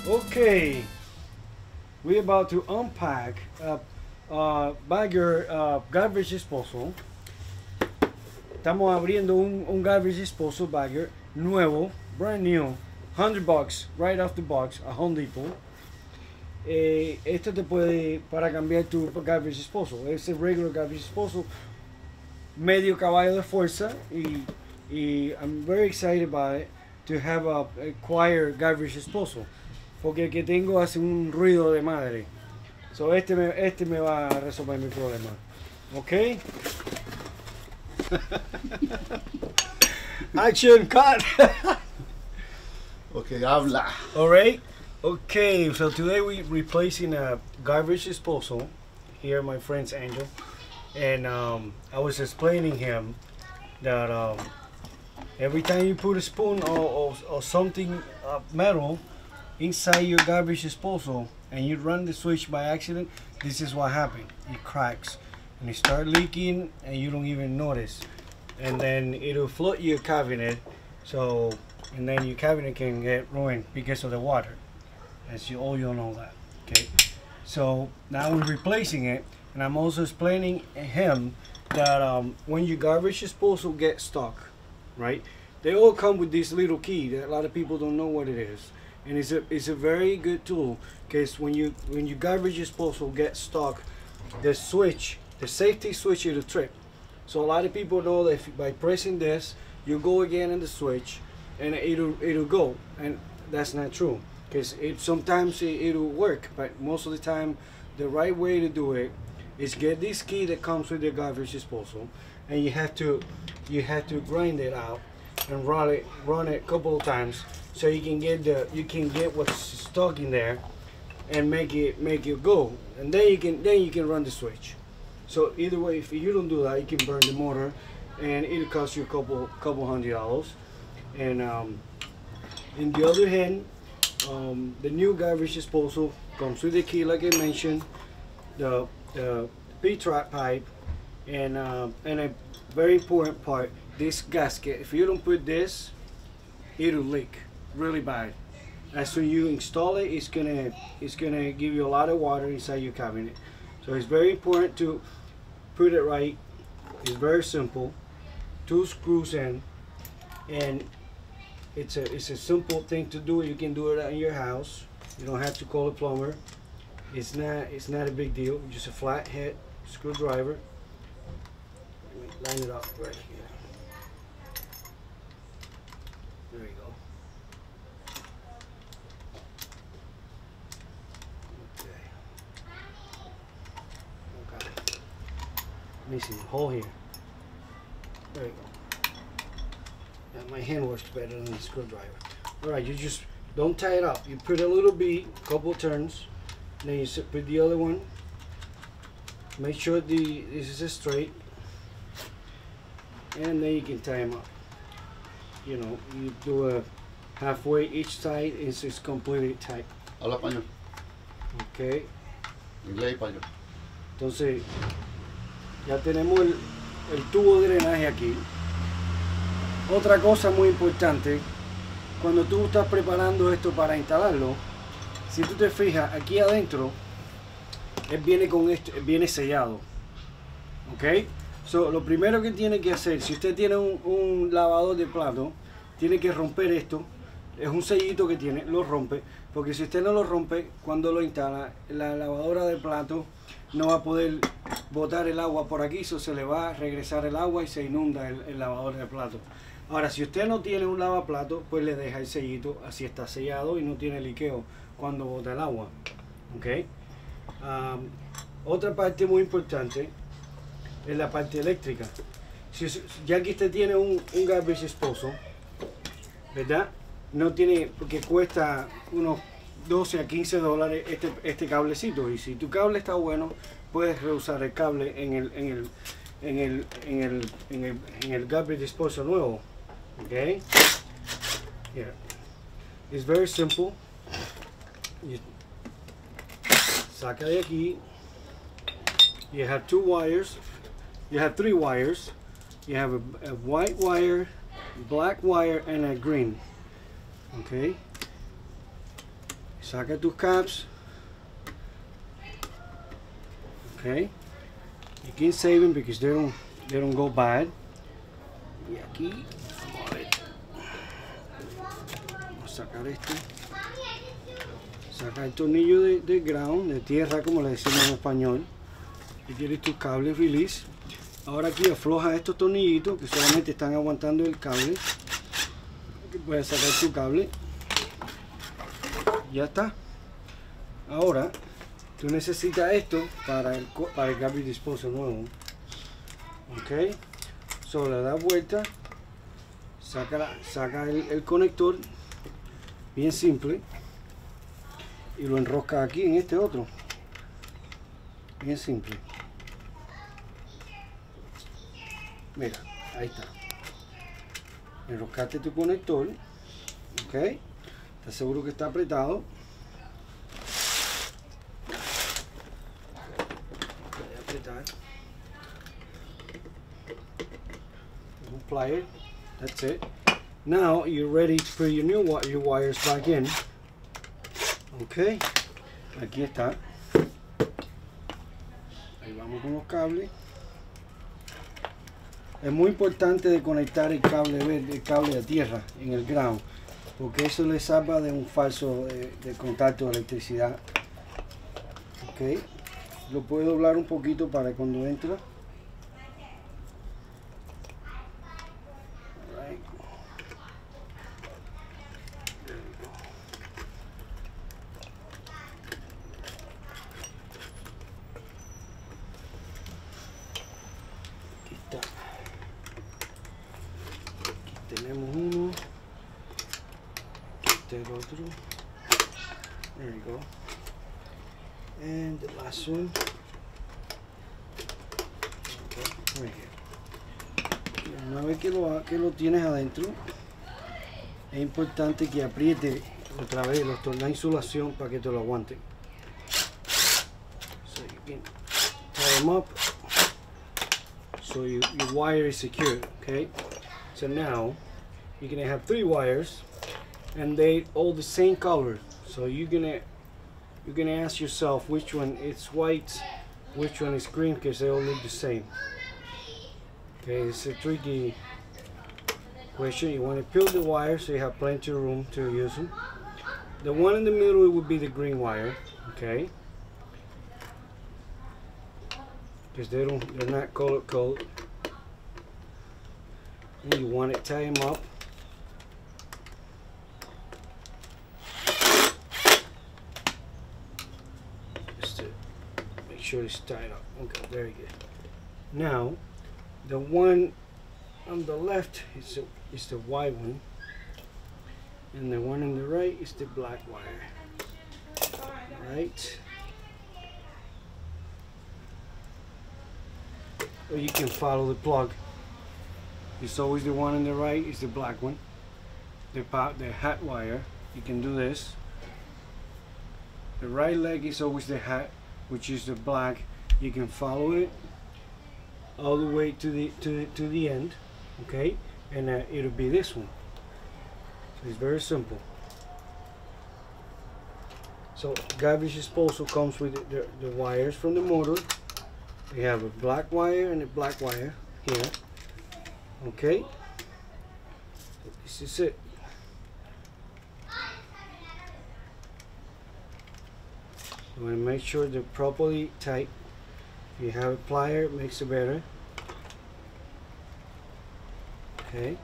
Okay, we're about to unpack bagger garbage disposal. Estamos abriendo un garbage disposal bagger nuevo, brand new, $100 right off the box a Home Depot. Esto te puede para cambiar tu garbage disposal. Es el regular garbage disposal, medio caballo de fuerza, y I'm very excited about it to have a acquired garbage disposal, porque el que tengo hace un ruido de madre. So este me va a resolver mi problema. Okay. Action cut. Okay, habla. All right. Okay, so today we're replacing a garbage disposal. Here, my friend's Angel, and I was explaining him that every time you put a spoon or something metal inside your garbage disposal and you run the switch by accident, this is what happens. It cracks and it starts leaking and you don't even notice, and then it'll flood your cabinet. So, and then your cabinet can get ruined because of the water, as you all know that. Okay, so now we're replacing it, and I'm also explaining him that when your garbage disposal gets stuck, right, they all come with this little key that a lot of people don't know what it is, and it's a very good tool, because when your garbage disposal gets stuck, the switch, the safety switch, it'll trip. So a lot of people know that if, by pressing this, you go again in the switch and it'll go, and that's not true, because sometimes it'll work, but most of the time the right way to do it is get this key that comes with the garbage disposal, and you have to grind it out and run it a couple of times so you can get what's stuck in there and make it go, and then you can run the switch. So either way, if you don't do that, you can burn the motor, and it'll cost you a couple $100. And in the other hand, the new garbage disposal comes with the key, like I mentioned, the P-trap pipe, and a very important part, this gasket. If you don't put this, it'll leak really bad. As soon as you install it, it's gonna give you a lot of water inside your cabinet. So it's very important to put it right. It's very simple. 2 screws in, and it's a simple thing to do. You can do it in your house. You don't have to call a plumber. It's not a big deal. Just a flat head screwdriver. Let me line it up right here. There you go. Okay. Let me see. Hole here. There you go. Yeah, my hand works better than the screwdriver. Alright, you just don't tie it up. You put a little bead, couple turns, then you put the other one. Make sure this is straight, and then you can tie them up. You know, you do a halfway each side, it's completely tight. Habla español. Okay. Inglés y español. Entonces, ya tenemos el tubo de drenaje aquí. Otra cosa muy importante, cuando tú estás preparando esto para instalarlo, si tú te fijas aquí adentro, él viene con esto, viene sellado. Ok, so, lo primero que tiene que hacer, si usted tiene un lavador de plato, tiene que romper esto. Es un sellito que tiene, lo rompe, porque si usted no lo rompe, cuando lo instala, la lavadora de plato no va a poder botar el agua por aquí, so se le va a regresar el agua y se inunda el lavador de plato. Ahora, si usted no tiene un lavaplato, pues le deja el sellito, así está sellado y no tiene liqueo cuando bota el agua. Okay. Otra parte muy importante es la parte eléctrica. Ya que usted tiene un garbage disposal, ¿verdad? No tiene, porque cuesta unos 12 a 15 dólares este cablecito, y si tu cable está bueno, puedes reusar el cable en el garbage disposal nuevo. Okay. Yeah. It's very simple. You saca de aquí. You have 2 wires. You have 3 wires. You have a white wire, black wire, and a green. Okay. saca tus caps. Okay, you can save them because they don't go bad. Y aquí vamos a sacar esto. Saca el tornillo de ground, de tierra, como le decimos en español. Y tienes tu cable release. Ahora aquí afloja estos tornillitos que solamente están aguantando el cable. Aquí puedes sacar tu cable. Ya está. Ahora tú necesitas esto para el garbage disposal nuevo. Ok. Solo le das vuelta. Saca el conector. Bien simple. Y lo enrosca aquí en este otro. Bien simple. Mira, ahí está. Enroscaste tu conector. Ok. ¿Estás seguro que está apretado? Voy a apretar. Un plier. That's it. Now you're ready to put your wires back in. Ok, aquí está. Ahí vamos con los cables. Es muy importante de conectar el cable verde, el cable de tierra en el ground, porque eso le salva de un falso de contacto de electricidad. Ok, lo puedo doblar un poquito para cuando entra. Tenemos uno, este el otro, there you go, and the last one, okay, right here. Una vez que lo tienes adentro, es importante que apriete otra vez la insulación para que te lo aguante. So you can tie them up, so your wire is secure, okay? So now you're gonna have 3 wires, and they all the same color. So you're gonna ask yourself which one is white, which one is green, because they all look the same. Okay, it's a tricky question. You want to peel the wire so you have plenty of room to use them. The one in the middle would be the green wire, okay? Because they're not color coded. And you want to tie them up. Just to make sure it's tied up. Okay, very good. Now, the one on the left is the white one, and the one on the right is the black wire. Right? Or you can follow the plug. It's always the one on the right is the black one. The hat wire, you can do this. The right leg is always the hat, which is the black. You can follow it all the way to the end, okay? And it'll be this one. So it's very simple. So garbage disposal comes with the wires from the motor. We have a black wire and a black wire here. Okay, this is it. You want to make sure they're properly tight. If you have a plier, it makes it better. Okay,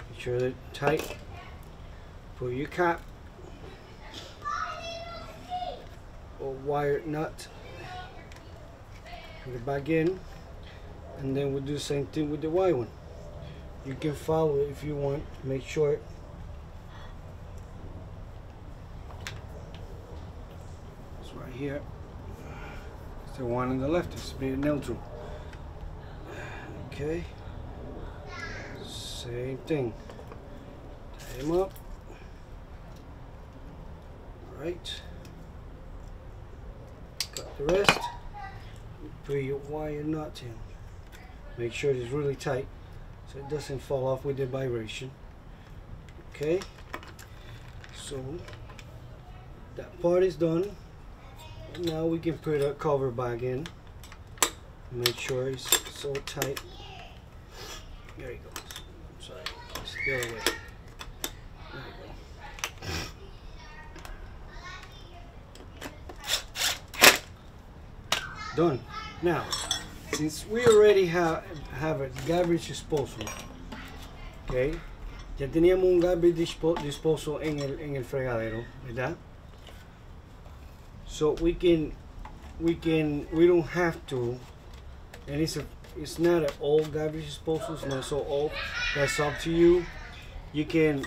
make sure they're tight. Put your cap or wire nut in the back end, and then we'll do the same thing with the white one. You can follow it if you want. Make sure it's right here. It's the one on the left. It's being neutral. Okay. Same thing. Tie them up. Right. Cut the rest. Put your wire nut in. Make sure it's really tight, so it doesn't fall off with the vibration. Okay, so that part is done. Now we can put a cover back in. Make sure it's so tight. There you go. I'm sorry. It's the other way. There you go. Done. Now, since we already have a garbage disposal, okay, ya teníamos un garbage disposal en el fregadero, ¿verdad? So we don't have to, and it's not an old garbage disposal, it's not so old. That's up to you. You can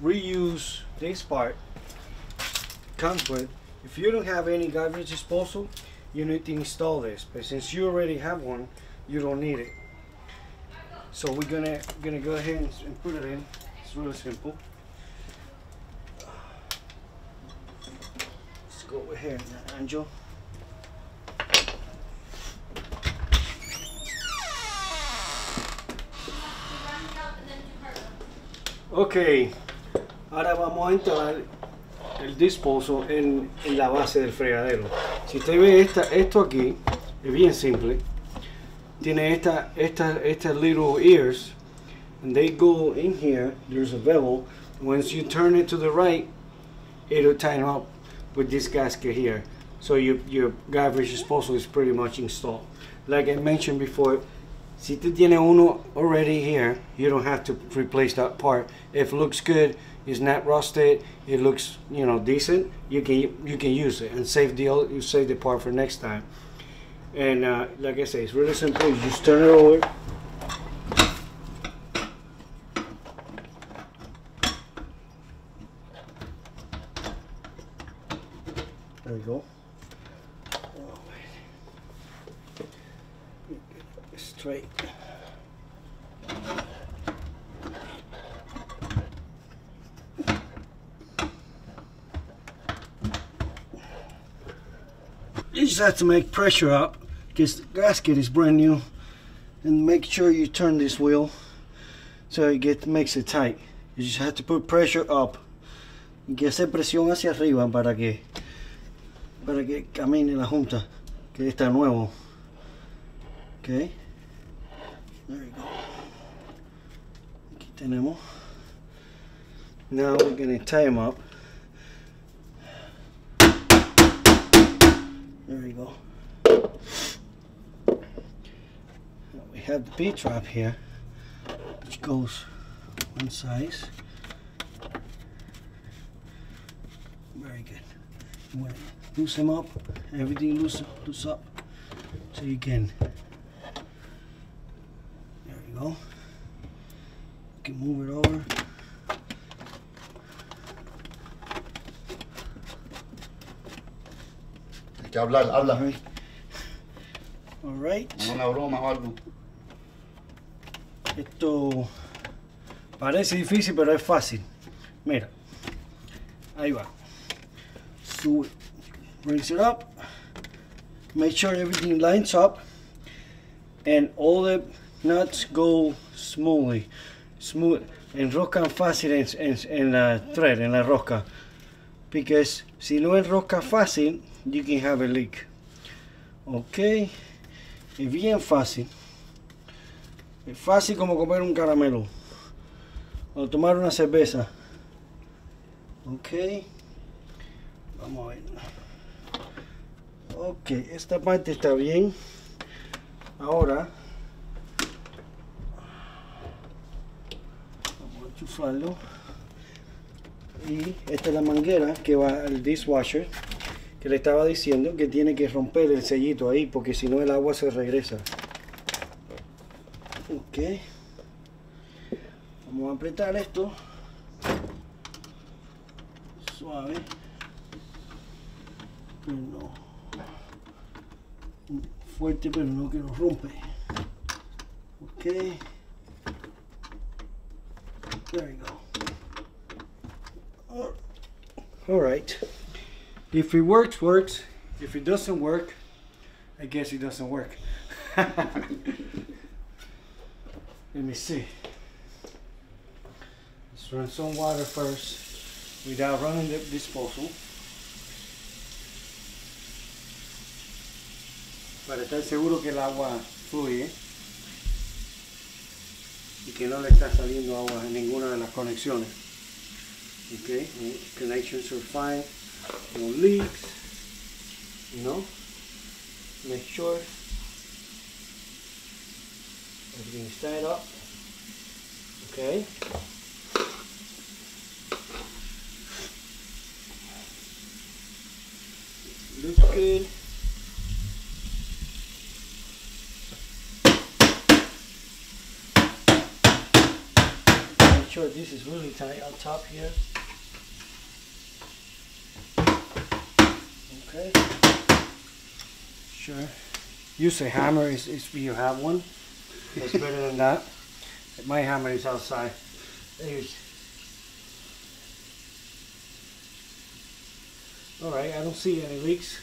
reuse this part. Comes with. If you don't have any garbage disposal, you need to install this. But since you already have one, you don't need it. So we're gonna go ahead and put it in. It's really simple. Let's go ahead, Angel. Ok, ahora vamos a instalar el disposal en la base del fregadero. Si usted ve esto aquí, es bien simple. Tiene estas little ears, and they go in here. There's a bevel. Once you turn it to the right, it'll tighten up with this gasket here. So your garbage disposal is pretty much installed. Like I mentioned before, si tú tienes uno already here, you don't have to replace that part. If it looks good, it's not rusted, it looks, you know, decent, you can use it and save the part for next time. And like I say, it's really simple. You just turn it over. There we go. Straight. You just have to make pressure up because the gasket is brand new, and make sure you turn this wheel so it makes it tight. You just have to put pressure up y que hacer presión hacia arriba para que camine la junta, que está nuevo. Okay, there we go. Aquí tenemos. Now we're going to tie them up. There we go. Now we have the B-trap here, which goes one size. Very good. You want to loosen them up, everything loose up, so you can. There we go. You can move it over. Que hablar, habla. All right. Una broma o algo. Esto parece difícil, pero es fácil. Mira, ahí va. So, brings it up. Make sure everything lines up, and all the nuts go smoothly. Enroscan fácil en la thread, en la rosca. Because si no enrosca fácil, you can have a leak. Ok, es bien fácil. Es fácil como comer un caramelo o tomar una cerveza. Ok, vamos a ver. Ok, esta parte está bien. Ahora vamos a enchufarlo. Y esta es la manguera que va al dishwasher, que le estaba diciendo que tiene que romper el sellito ahí, porque si no el agua se regresa. Ok, vamos a apretar esto suave, pero no fuerte, pero no que lo rompe. Ok, there we go. All right. If it works, works. If it doesn't work, I guess it doesn't work. Let me see. Let's run some water first. without running the disposal. Para estar seguro que el agua fluye y que no le está saliendo agua en ninguna de las conexiones. Okay, connections are fine, no leaks, you know. Make sure everything's tied up. Okay. Looks good. Make sure this is really tight on top here. Okay. Sure. Use a hammer if you have one. That's better than that. My hammer is outside. Alright, I don't see any leaks.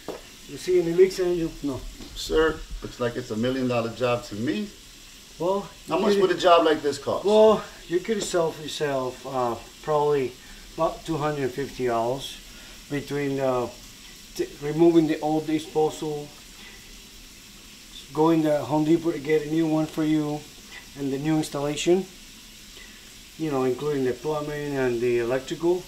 You see any leaks, Angel? No. Sir, looks like it's $1 million job to me. Well, how much would a job like this cost? Well, you could sell for yourself probably about $250 between removing the old disposal, going to Home Depot to get a new one for you, and the new installation, you know, including the plumbing and the electrical.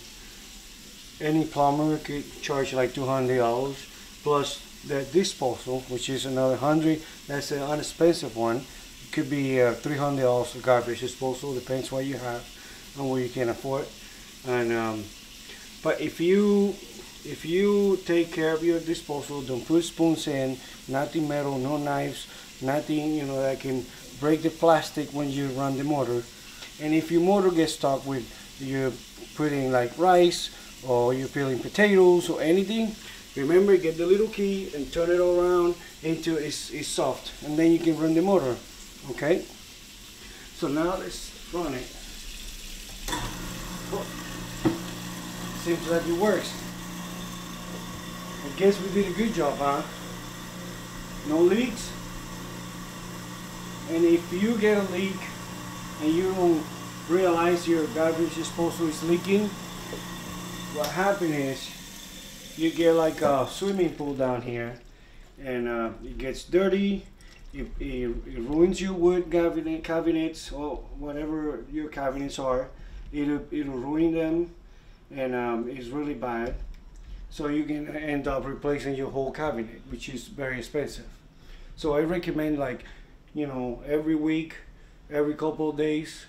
Any plumber could charge like $200 plus the disposal, which is another $100. That's an inexpensive one. It could be $300 for garbage disposal, depends what you have and what you can afford. And but if you take care of your disposal, don't put spoons in, nothing metal, no knives, nothing, you know, that can break the plastic when you run the motor. And if your motor gets stuck with you're putting like rice or you're peeling potatoes or anything, remember, get the little key and turn it all around until it's soft, and then you can run the motor. Okay, so now let's run it. Oh. Seems like it works. I guess we did a good job, huh? No leaks. And if you get a leak and you don't realize your garbage disposal is leaking, what happens is you get like a swimming pool down here, and it gets dirty. It ruins your wood cabinets or whatever your cabinets are. It'll ruin them, and it's really bad. So you can end up replacing your whole cabinet, which is very expensive. So I recommend, like, you know, every week, every couple of days.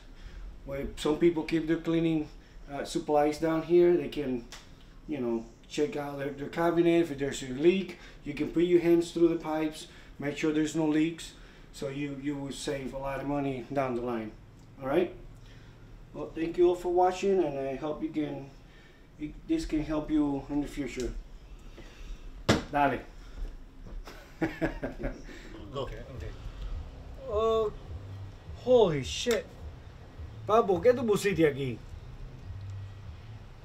Where some people keep their cleaning supplies down here, they can, you know, check out their cabinet. If there's a leak, you can put your hands through the pipes, make sure there's no leaks, so you will save a lot of money down the line. All right. Well, thank you all for watching, and I hope this can help you in the future. Dale. Okay. Oh, holy shit. Papo, ¿qué tú pusiste aquí?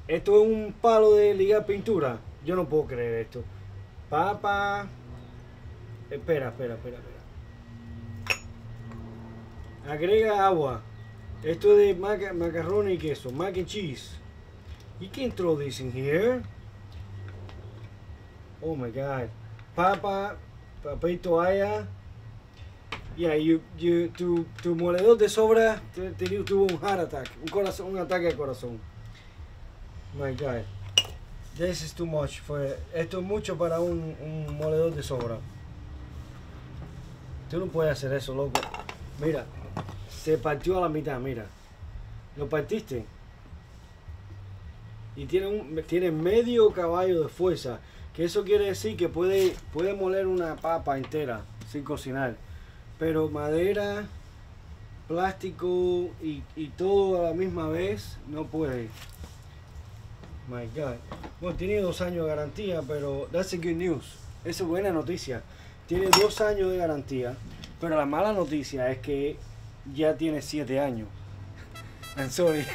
Esto es un palo de ligar pintura. Yo no puedo creer esto. Papa. Espera. Agrega agua. Esto es de macarrones y queso. Mac and cheese. You can throw this in here. Oh my God. Papa. Papel toalla. Yeah, tu moledor de sobra tuvo un heart attack, un ataque de corazón. My God, this is too much. Esto es mucho para un moledor de sobra. Tú no puedes hacer eso, loco. Mira, se partió a la mitad, mira. Lo partiste. Y tiene medio caballo de fuerza. Que eso quiere decir que puede moler una papa entera sin cocinar. Pero madera, plástico y todo a la misma vez no puede. My God. Bueno, tiene 2 años de garantía, pero that's a good news. Esa es buena noticia. Tiene 2 años de garantía, pero la mala noticia es que ya tiene 7 años. I'm sorry.